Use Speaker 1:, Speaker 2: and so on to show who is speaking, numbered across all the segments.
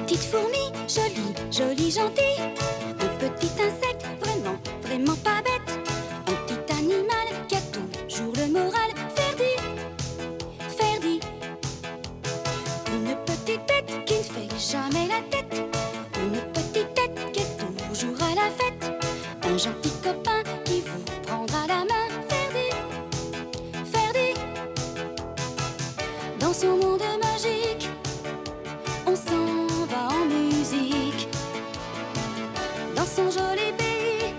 Speaker 1: petite fourmi, jolie, jolie, gentille. Un petit insecte, vraiment, vraiment pas bête. Un petit animal qui a toujours le moral. Ferdi, Ferdi. Une petite bête qui ne fait jamais la tête. Une petite tête qui est toujours à la fête. Un gentil copain qui vous prendra la main. Ferdi, Ferdi. Dans son monde magique, on s'en va en musique. Dans son joli pays,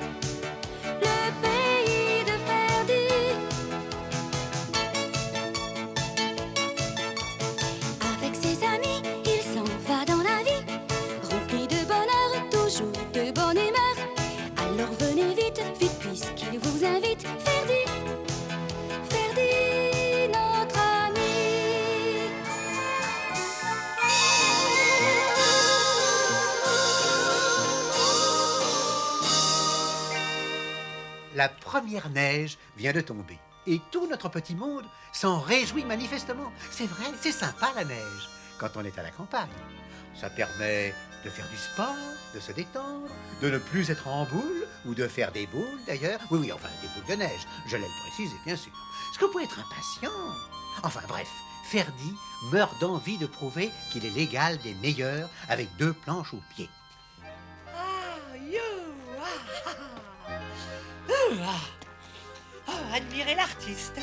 Speaker 1: le pays de Ferdi. Avec ses amis, il s'en va dans la vie, rempli de bonheur, toujours de bonne humeur. Alors venez vite, vite, puisqu'il vous invite. Ferdi, Ferdi, notre ami.
Speaker 2: La première neige vient de tomber. Et tout notre petit monde s'en réjouit manifestement. C'est vrai, c'est sympa la neige, quand on est à la campagne. Ça permet de faire du sport, de se détendre, de ne plus être en boule, ou de faire des boules d'ailleurs. Oui, oui, enfin, des boules de neige, je l'ai précisé, bien sûr. Est-ce que vous pouvez être impatient? Enfin bref, Ferdi meurt d'envie de prouver qu'il est l'égal des meilleurs avec 2 planches aux pieds.
Speaker 3: Admirez l'artiste.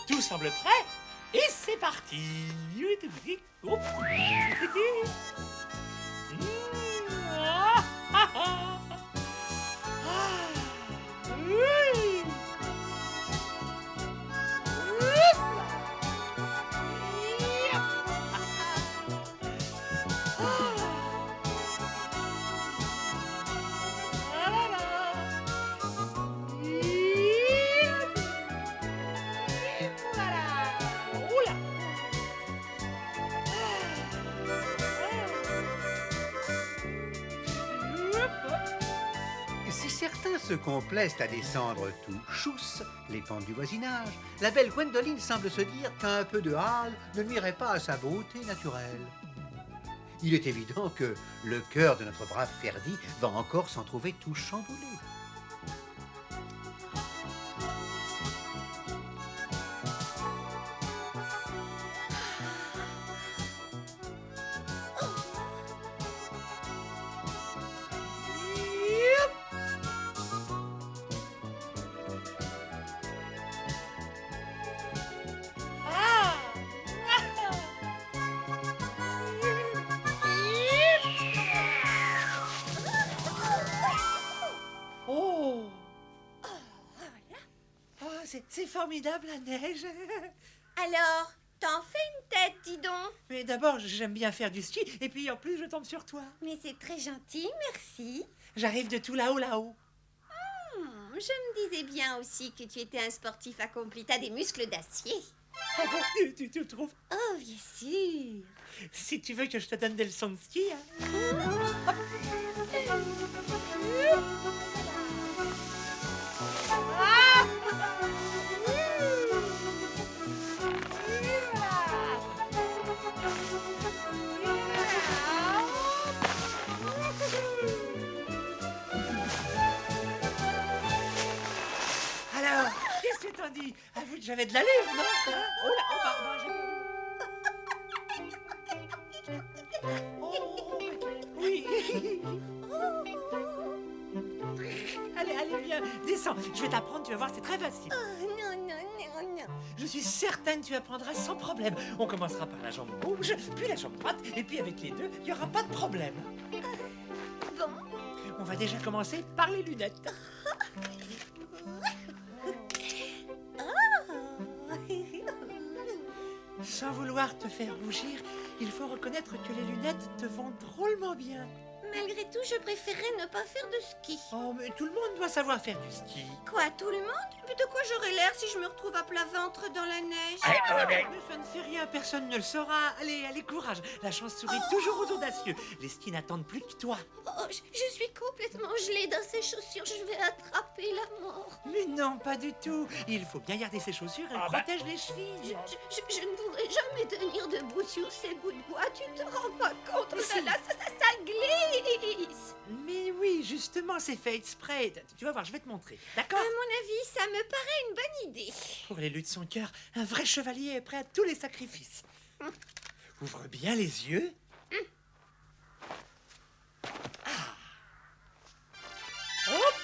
Speaker 3: Tout semble prêt et c'est parti.
Speaker 2: Si certains se complaisent à descendre tout chousse les pentes du voisinage, la belle Gwendoline semble se dire qu'un peu de hâle ne nuirait pas à sa beauté naturelle. Il est évident que le cœur de notre brave Ferdi va encore s'en trouver tout chamboulé.
Speaker 3: C'est formidable la neige.
Speaker 4: Alors, t'en fais une tête, dis donc.
Speaker 3: Mais d'abord, j'aime bien faire du ski et puis en plus, je tombe sur toi.
Speaker 4: Mais c'est très gentil, merci.
Speaker 3: J'arrive de tout là-haut.
Speaker 4: Je me disais bien aussi que tu étais un sportif accompli. T'as des muscles d'acier.
Speaker 3: Ah bon, tu le trouves?
Speaker 4: Oh, bien sûr.
Speaker 3: Si tu veux que je te donne des leçons de ski. Alors, qu'est-ce que t'en dis? Avoue que j'avais de l'allure, non? Oh là, oh pardon, oui. Allez, viens, descends. Je vais t'apprendre, tu vas voir, c'est très facile.
Speaker 4: Oh, non.
Speaker 3: Je suis certaine que tu apprendras sans problème. On commencera par la jambe gauche, puis la jambe droite, et puis avec les deux, il n'y aura pas de problème.
Speaker 4: Bon.
Speaker 3: On va déjà commencer par les lunettes. Sans vouloir te faire rougir, il faut reconnaître que les lunettes te vont drôlement bien.
Speaker 4: Malgré tout, je préférerais ne pas faire de ski.
Speaker 3: Oh, mais tout le monde doit savoir faire du ski.
Speaker 4: Quoi, tout le monde? De quoi j'aurais l'air si je me retrouve à plat ventre dans la neige?
Speaker 3: Mais ça ne fait rien, personne ne le saura. Allez, courage. La chance sourit toujours aux audacieux. Les skis n'attendent plus que toi.
Speaker 4: Oh, je suis complètement gelée dans ces chaussures. Je vais attraper la mort.
Speaker 3: Mais non, pas du tout. Il faut bien garder ses chaussures, elles protègent les chevilles.
Speaker 4: Je ne pourrai jamais tenir debout sur ces bouts de bois. Tu te rends pas compte? Oh là là, ça glisse.
Speaker 3: Mais oui, justement, c'est fait exprès. Tu vas voir, je vais te montrer. D'accord?
Speaker 4: À mon avis, ça me paraît une bonne idée.
Speaker 3: Pour l'élu de son cœur, un vrai chevalier est prêt à tous les sacrifices. Ouvre bien les yeux. Hop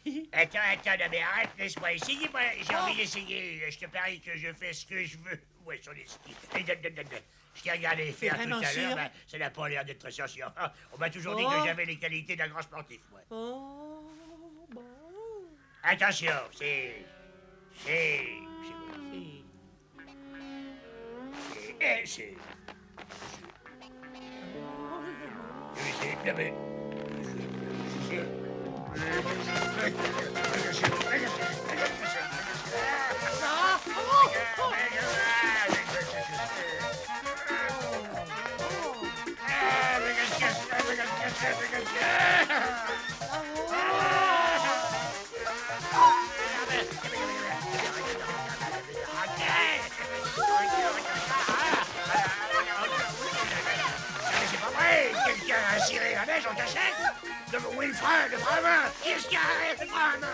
Speaker 3: là.
Speaker 5: Attends, non, mais arrête, laisse-moi essayer, moi, j'ai envie d'essayer. Je te parie que je fais ce que je veux. Où sont les skis? Donne. Je t'ai regardé faire tout
Speaker 3: vraiment
Speaker 5: à
Speaker 3: sûr?
Speaker 5: l'heure, ça n'a pas l'air d'être très scientifique. On m'a toujours dit que j'avais les qualités d'un grand sportif, moi.
Speaker 3: Oh, bon.
Speaker 5: Attention, c'est... Non, mais... C'est pas vrai! Quelqu'un a ciré la neige en cachette? Où est le frein? Le frein à main? Qu'est-ce qu'il y a? Le frein à main?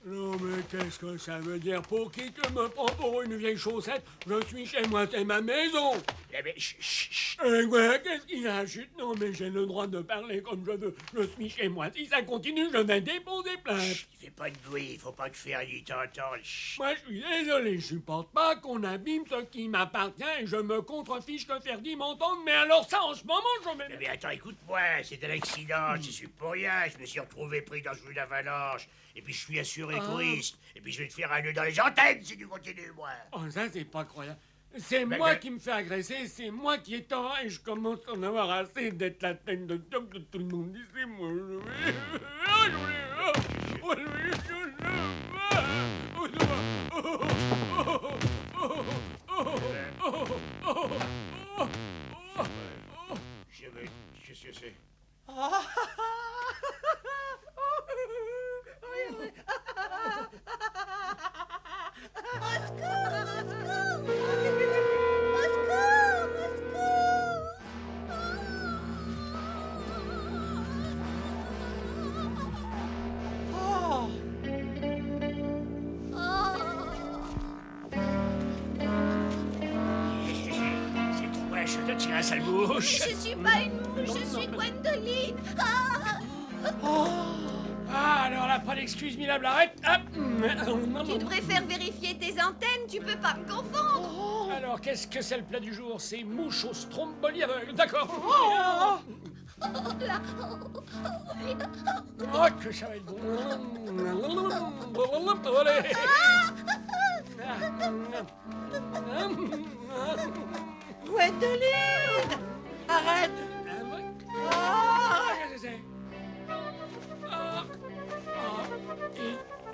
Speaker 6: Non mais qu'est-ce que ça veut dire? Pour qui tu me prends pour une vieille chaussette? Je suis chez moi, c'est ma maison.
Speaker 5: Mais chut.
Speaker 6: Ouais, qu'est-ce qu'il y a? Chut, non mais j'ai le droit de parler comme je veux. Je suis chez moi. Si ça continue, je vais déposer plainte.
Speaker 5: Fais pas de bruit, faut pas que Ferdi t'entende.
Speaker 6: Moi, je suis désolé, je supporte pas qu'on abîme ce qui m'appartient et je me contrefiche que Ferdi m'entende, mais alors ça, en ce moment, je vais...
Speaker 5: Mais attends, écoute-moi, c'est un accident, je suis pour rien, je me suis retrouvé pris dans une avalanche, et puis je suis assuré touriste, et puis je vais te faire un nœud dans les antennes si tu continues, moi.
Speaker 6: Oh, ça, c'est pas croyable. C'est
Speaker 5: Mais-
Speaker 6: moi qui me fais agresser, c'est moi qui ai tort et je commence à en avoir assez d'être la tête de top de tout le monde ici, moi.
Speaker 5: Qu'est-ce que c'est?
Speaker 4: Au secours! Au secours! Au secours! Au secours!
Speaker 3: Oh.
Speaker 5: C'est toi, je te tiens, sale bouche.
Speaker 4: Je suis pas une mouche, je suis Gwendoline!
Speaker 6: Ah, alors là, pas d'excuse, minable, arrête. Hop.
Speaker 4: Tu devrais faire vérifier tes antennes, tu peux pas me confondre!
Speaker 6: Alors, qu'est-ce que c'est le plat du jour? C'est mouche au stromboli aveugle, d'accord. Oh, que ça va être bon. Allez.
Speaker 3: Gwendoline! Arrête! Ah.
Speaker 6: Qu'est-ce que c'est? Ah. Ah.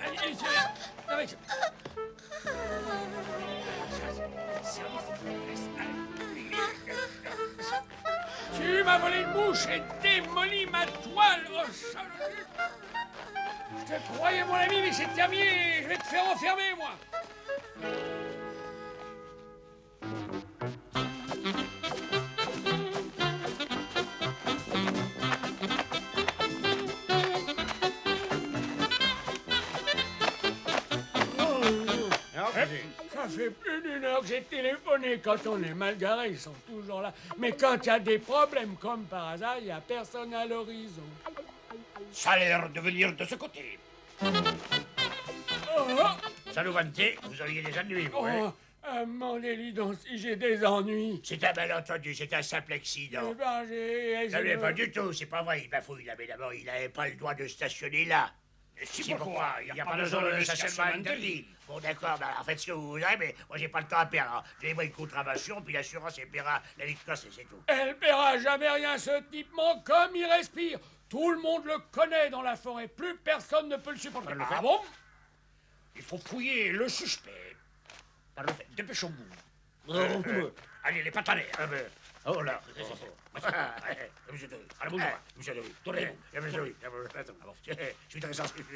Speaker 6: Allez, avec ça. Tu m'as volé une mouche et démoli ma toile. Oh, saloperie. Je te croyais, mon ami, mais c'est terminé. Je vais te faire enfermer, moi. fait plus d'1 heure que j'ai téléphoné. Quand on est mal garé, ils sont toujours là. Mais quand il y a des problèmes, comme par hasard, il n'y a personne à l'horizon.
Speaker 5: Ça a l'air de venir de ce côté.
Speaker 6: Oh,
Speaker 5: Ça nous vantait, vous auriez des ennuis, vous, hein?
Speaker 6: Demandez-lui donc si j'ai des ennuis.
Speaker 5: C'est un malentendu, c'est un simple accident.
Speaker 6: Eh ben, j'ai...
Speaker 5: Non, mais pas du tout, c'est pas vrai, il bafouille là, mais d'abord, il n'avait pas le droit de stationner là. Si, pourquoi? Il n'y a pas besoin de stationnement interdit. Bon, d'accord, bah, en fait, ce que vous voudrez, mais moi, j'ai pas le temps à perdre. Alors, donnez-moi une contravention, puis l'assurance, elle paiera la liquidation, c'est tout.
Speaker 6: Elle paiera jamais rien, ce type ment comme il respire. Tout le monde le connaît dans la forêt. Plus personne ne peut le supporter.
Speaker 5: Par le fait.
Speaker 6: Ah bon?
Speaker 5: Il faut fouiller le suspect. Par le fait, dépêchons-vous. Allez, les pattes en l'air. Oh là. Monsieur Denis. Allez, bonjour. Monsieur Denis. Tournez-vous. Monsieur Denis. Je suis très sensible.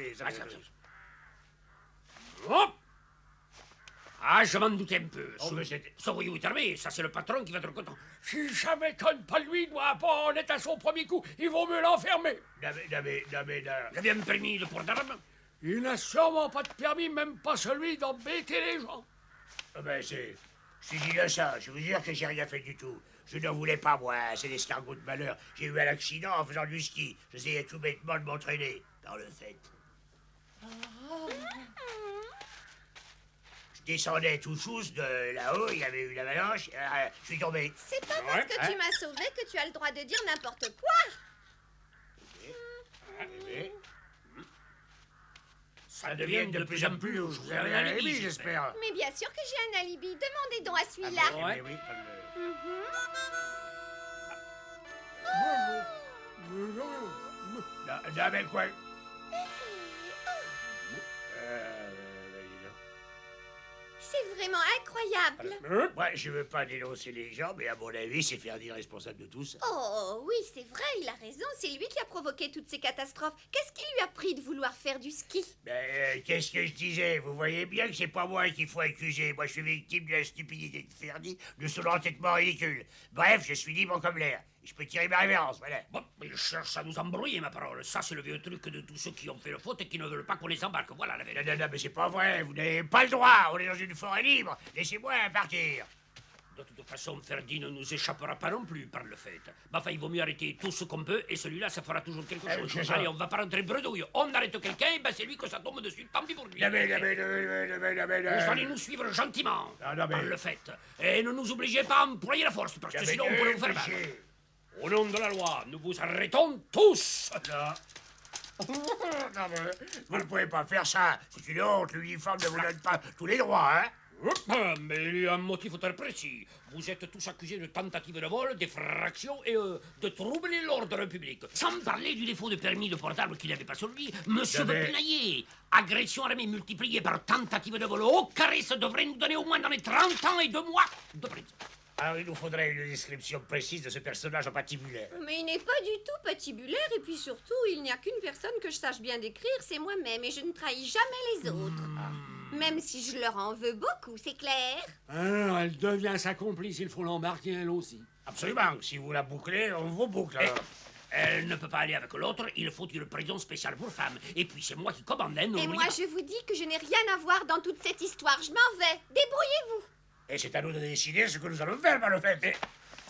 Speaker 6: Hop!
Speaker 5: Ah, je m'en doutais un peu.
Speaker 6: Oh, mais c'est...
Speaker 5: Sauriez-vous est armé, ça c'est le patron qui va être content.
Speaker 6: Si ça m'étonne pas lui, doit pas en être à son premier coup. Il vaut mieux l'enfermer.
Speaker 5: Non. Vous avez un permis de port d'armes?
Speaker 6: Il n'a sûrement pas de permis, même pas celui d'embêter les gens.
Speaker 5: Ah ben c'est... Je suis innocent, je vous jure que j'ai rien fait du tout. Je ne voulais pas, moi, c'est des escargots de malheur. J'ai eu un accident en faisant du ski. J'essayais tout bêtement de m'entraîner, par le fait. Je descendais tout chousse de là-haut, il y avait eu l'avalanche, je suis tombé.
Speaker 4: C'est pas parce que tu m'as sauvé que tu as le droit de dire n'importe quoi.
Speaker 5: Ça devient de plus en plus louche. Vous avez un alibi, j'espère.
Speaker 4: Mais bien sûr que j'ai un alibi. Demandez donc à celui-là.
Speaker 5: Ah, oui, non, mais quoi?
Speaker 4: C'est vraiment incroyable.
Speaker 5: Moi, je veux pas dénoncer les gens, mais à mon avis, c'est Ferdi responsable de tout ça.
Speaker 4: Oh oui, c'est vrai, il a raison. C'est lui qui a provoqué toutes ces catastrophes. Qu'est-ce qui lui a pris de vouloir faire du ski?
Speaker 5: Qu'est-ce que je disais? Vous voyez bien que c'est pas moi qu'il faut accuser. Moi, je suis victime de la stupidité de Ferdi, de son entêtement ridicule. Bref, je suis libre comme l'air. Je peux tirer ma révérence, voilà.
Speaker 7: Bon, mais je cherche à nous embrouiller, ma parole. Ça, c'est le vieux truc de tous ceux qui ont fait le faute et qui ne veulent pas qu'on les embarque. Voilà la vérité.
Speaker 5: Non, mais c'est pas vrai. Vous n'avez pas le droit. On est dans une forêt libre. Laissez-moi partir.
Speaker 7: De toute façon, Ferdi ne nous échappera pas non plus par le fait. Mais enfin, il vaut mieux arrêter tout ce qu'on peut et celui-là, ça fera toujours quelque chose. Allez, on va pas rentrer bredouille. On arrête quelqu'un et ben c'est lui que ça tombe dessus. Tant pis pour lui.
Speaker 5: Non, mais...
Speaker 7: Vous allez nous suivre gentiment
Speaker 5: Non, mais...
Speaker 7: par le fait. Et ne nous obligez pas à employer la force, parce que sinon on pourrait vous faire mal. Au nom de la loi, nous vous arrêtons tous.
Speaker 5: Non, mais vous ne pouvez pas faire ça. C'est une honte. L'uniforme ne vous donne pas tous les droits, hein.
Speaker 7: Mais il y a un motif très précis. Vous êtes tous accusés de tentative de vol, d'effraction et de troubler l'ordre public. Sans parler du défaut de permis de port d'armes qu'il n'avait pas sur lui, monsieur veut pinailler. Agression armée multipliée par tentative de vol au carré, ça devrait nous donner au moins dans les 30 ans et 2 mois de prison.
Speaker 5: Alors, il nous faudrait une description précise de ce personnage en patibulaire.
Speaker 4: Mais il n'est pas du tout patibulaire et puis surtout, il n'y a qu'une personne que je sache bien décrire, c'est moi-même et je ne trahis jamais les autres. Même si je leur en veux beaucoup, c'est clair.
Speaker 6: Alors, elle devient sa complice, il faut l'embarquer elle aussi.
Speaker 5: Absolument. Si vous la bouclez, on vous boucle. Alors.
Speaker 7: Elle ne peut pas aller avec l'autre, il faut une prison spéciale pour femmes. Et puis c'est moi qui commande, hein,
Speaker 4: Et moi, je vous dis que je n'ai rien à voir dans toute cette histoire. Je m'en vais. Débrouillez-vous.
Speaker 5: Et c'est à nous de décider ce que nous allons faire, par le fait.
Speaker 7: Mais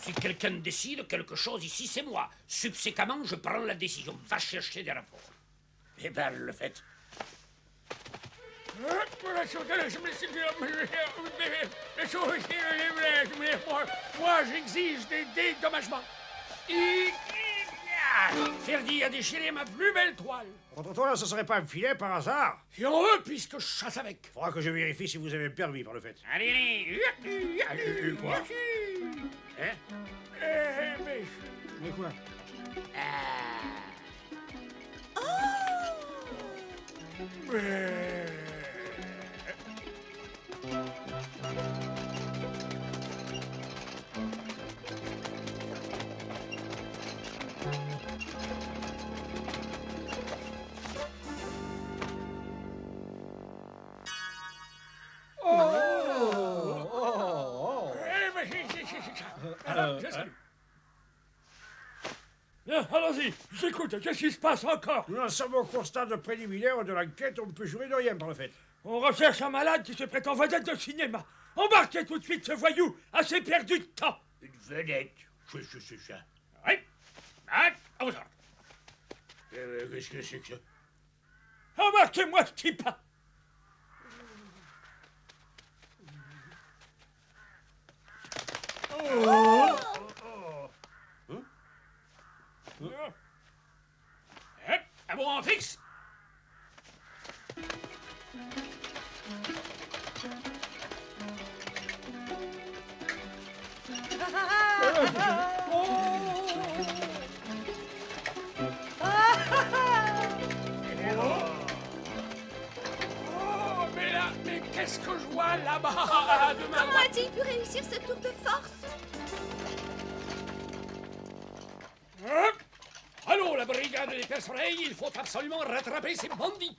Speaker 7: si quelqu'un décide quelque chose ici, c'est moi. Subséquemment, je prends la décision. Va chercher des rapports.
Speaker 5: Eh ben, le fait.
Speaker 6: Moi, j'exige des dédommagements. Ferdi a déchiré ma plus belle toile.
Speaker 5: Contre toi, ce serait pas un filet par hasard?
Speaker 6: Si on veut, puisque je chasse avec.
Speaker 5: Faudra que je vérifie si vous avez le permis, par le fait.
Speaker 7: Allez,
Speaker 5: Quoi? Hein?
Speaker 6: Mais quoi? Allons-y, j'écoute, qu'est-ce qui se passe encore?
Speaker 5: Nous en sommes au constat de préliminaire de l'enquête, on ne peut jurer de rien, par le fait.
Speaker 6: On recherche un malade qui se prétend vedette de cinéma. Embarquez tout de suite ce voyou. Assez perdu de temps.
Speaker 5: Une vedette. C'est ça.
Speaker 6: Oui. Ah, à vos ordres.
Speaker 5: Qu'est-ce que c'est que ça?
Speaker 6: Embarquez-moi ce type. À vous en fixe. Oh, mais là, mais qu'est-ce que je vois là-bas de ma
Speaker 4: Comment
Speaker 6: droite?
Speaker 4: a-t-il pu réussir ce tour de force?
Speaker 6: Allons, la brigade des perce-oreilles, il faut absolument rattraper ces bandits.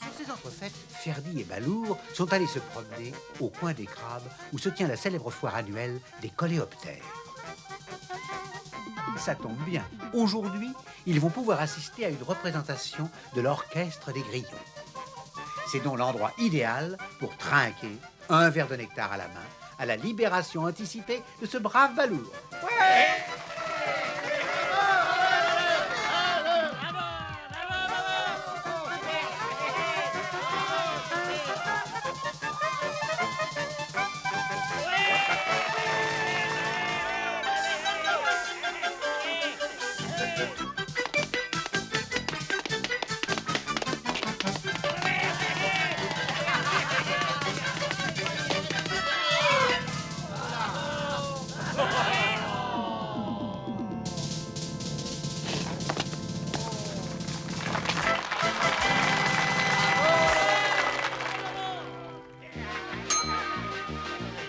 Speaker 2: Sur ces entrefaites, Ferdi et Balourd sont allés se promener au coin des crabes où se tient la célèbre foire annuelle des coléoptères. Ça tombe bien. Aujourd'hui, ils vont pouvoir assister à une représentation de l'orchestre des grillons. C'est donc l'endroit idéal pour trinquer un verre de nectar à la main à la libération anticipée de ce brave Balourd.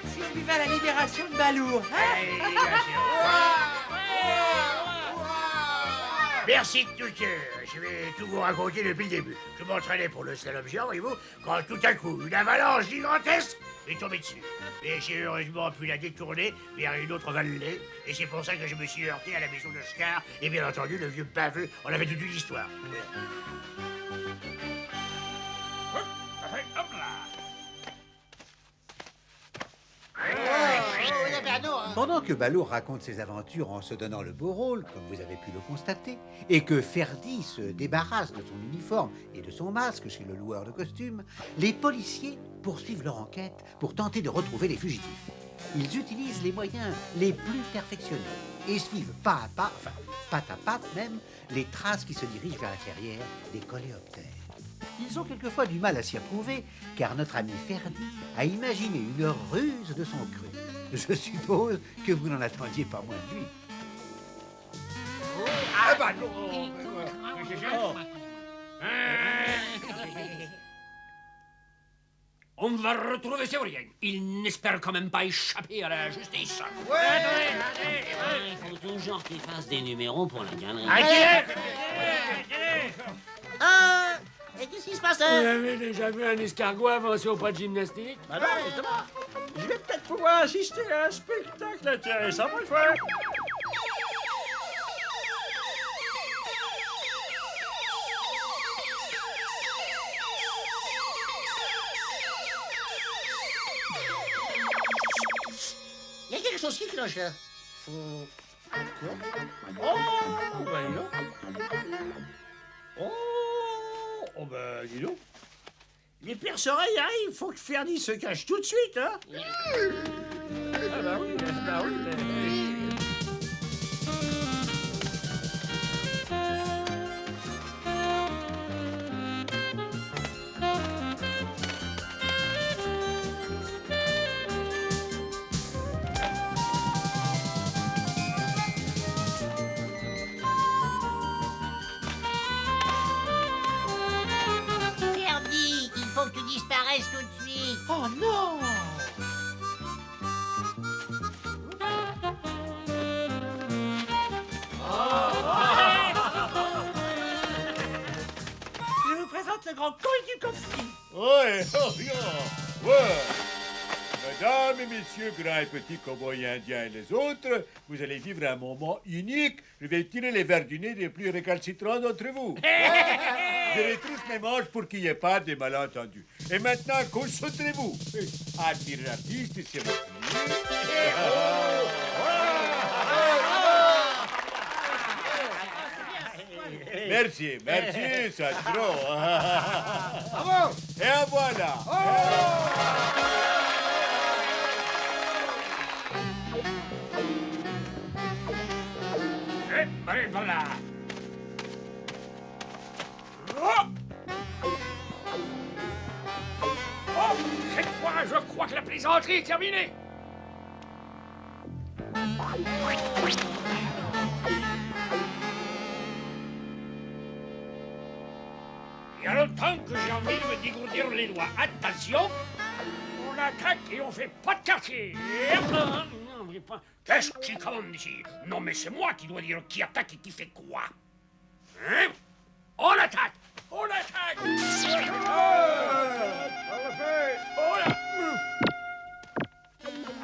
Speaker 3: Si on buvait à la libération de Balourd, hein?
Speaker 5: Merci de tout cœur. Je vais tout vous raconter depuis le début. Je m'entraînais pour le slalom géant, voyez-vous, quand tout à coup, une avalanche gigantesque est tombée dessus. Et j'ai heureusement pu la détourner vers une autre vallée. Et c'est pour ça que je me suis heurté à la maison de Scar. Et bien entendu, le vieux baveux en avait toute une histoire.
Speaker 6: Hop là.
Speaker 2: Pendant que Balourd raconte ses aventures en se donnant le beau rôle, comme vous avez pu le constater, et que Ferdi se débarrasse de son uniforme et de son masque chez le loueur de costumes, les policiers poursuivent leur enquête pour tenter de retrouver les fugitifs. Ils utilisent les moyens les plus perfectionnés et suivent pas à pas, enfin patte à patte même, les traces qui se dirigent vers la clairière des coléoptères. Ils ont quelquefois du mal à s'y retrouver, car notre ami Ferdi a imaginé une ruse de son cru. Je suppose que vous n'en attendiez pas moins de lui.
Speaker 6: Ah bah non.
Speaker 7: On va retrouver Sévrien. Il n'espère quand même pas échapper à la justice.
Speaker 8: Il faut toujours qu'il fasse des numéros pour la galerie.
Speaker 9: Ah, et qu'est-ce qui se passe
Speaker 6: Vous avez déjà vu un escargot avancer au pas de gymnastique?
Speaker 9: Bah non, justement. Je vais peut-être pouvoir assister à un spectacle intéressant, moi, le faire. Il y a quelque chose qui cloche, là. Faut... Quoi? Oh, ben, dis donc. Oh, ben, dis donc. Les perce-oreilles arrivent, faut que Ferdi se cache tout de suite, hein? Ah bah oui, mais...
Speaker 8: Ferdi, il faut que tu disparaisses tout de suite.
Speaker 3: Oh non! grand col du coffre.
Speaker 10: Ouais, oh, bien. Ouais. Mesdames et messieurs, grands et petits cow-boys indiens et les autres, vous allez vivre un moment unique. Je vais tirer les verres du nez des plus récalcitrants d'entre vous. Je retrousse mes manches pour qu'il n'y ait pas de malentendus. Et maintenant, concentrez-vous. Admirez l'artiste, s'il vous plaît. Merci, merci, c'est trop.
Speaker 5: Bravo!
Speaker 10: Et en voilà.
Speaker 5: Allez, par là. Oh! Oh! Cette fois, je crois que la plaisanterie est terminée. Il y a longtemps que j'ai envie de me dégourdir les doigts. Attention! On attaque et on fait pas de quartier. Qu'est-ce qui commande ici? Non, mais c'est moi qui dois dire qui attaque et qui fait quoi. Hein? On attaque! On attaque! Oh là!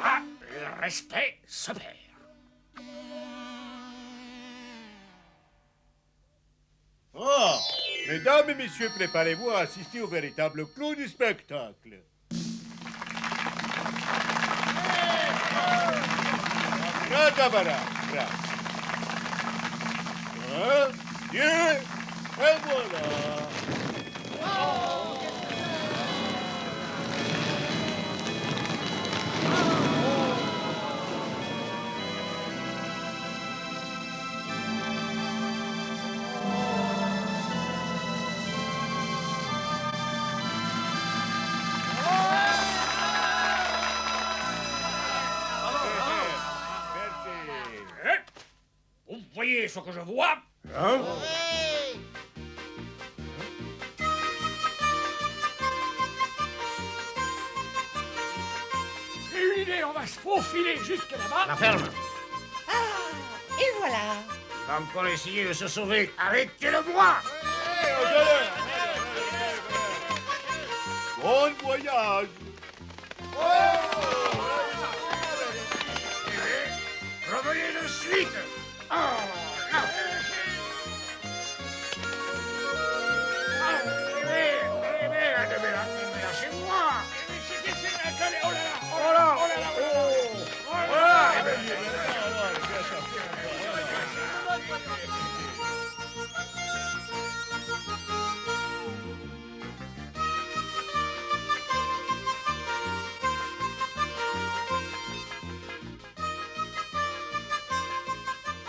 Speaker 5: Ah, le respect se perd.
Speaker 10: Oh, mesdames et messieurs, préparez-vous à assister au véritable clou du spectacle. Bravo. Un, deux, et voilà.
Speaker 5: Vous voyez ce que je vois?
Speaker 10: Hein?
Speaker 5: J'ai une idée, on va se faufiler jusque là-bas.
Speaker 9: La ferme.
Speaker 3: Ah, et voilà.
Speaker 9: Il va encore essayer de se sauver. Arrêtez-le-moi.
Speaker 10: Bon voyage.
Speaker 9: Revenez de suite. Oh, là. Lâchez-moi.
Speaker 5: Oh là là! Oh là! Oh là là! Oh là là!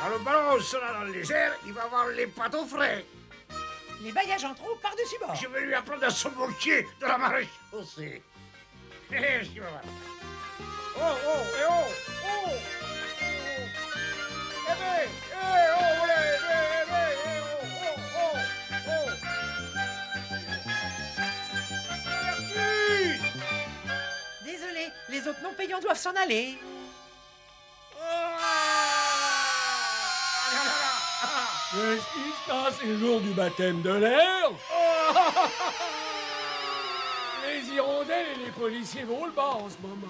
Speaker 9: Quand le ballon sera dans les airs, il va avoir les pattes au frais.
Speaker 3: Les bagages en trop par-dessus bord.
Speaker 9: Je vais lui apprendre à se moquer de la maréchaussée. Qu'est-ce qu'il va voir? Oh, oh, et oh, oh, oh. Eh ben, eh, oh, ouais, eh ben, eh, oh, oh, oh, oh. Merci.
Speaker 3: Désolé, les autres non payants doivent s'en aller.
Speaker 6: Qu'est-ce qui se passe? C'est le jour du baptême de l'air. Les hirondelles et les policiers vont le bas en ce moment.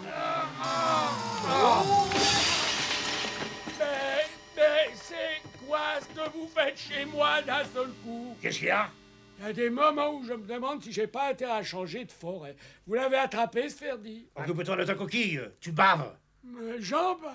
Speaker 6: Mais c'est quoi ce que vous faites chez moi d'un seul coup?
Speaker 9: Qu'est-ce qu'il y a?
Speaker 6: Il y a des moments où je me demande si j'ai pas intérêt à changer de forêt. Vous l'avez attrapé, ce Ferdi?
Speaker 9: Occupe-toi de ta coquille, tu baves.
Speaker 6: J'en bave.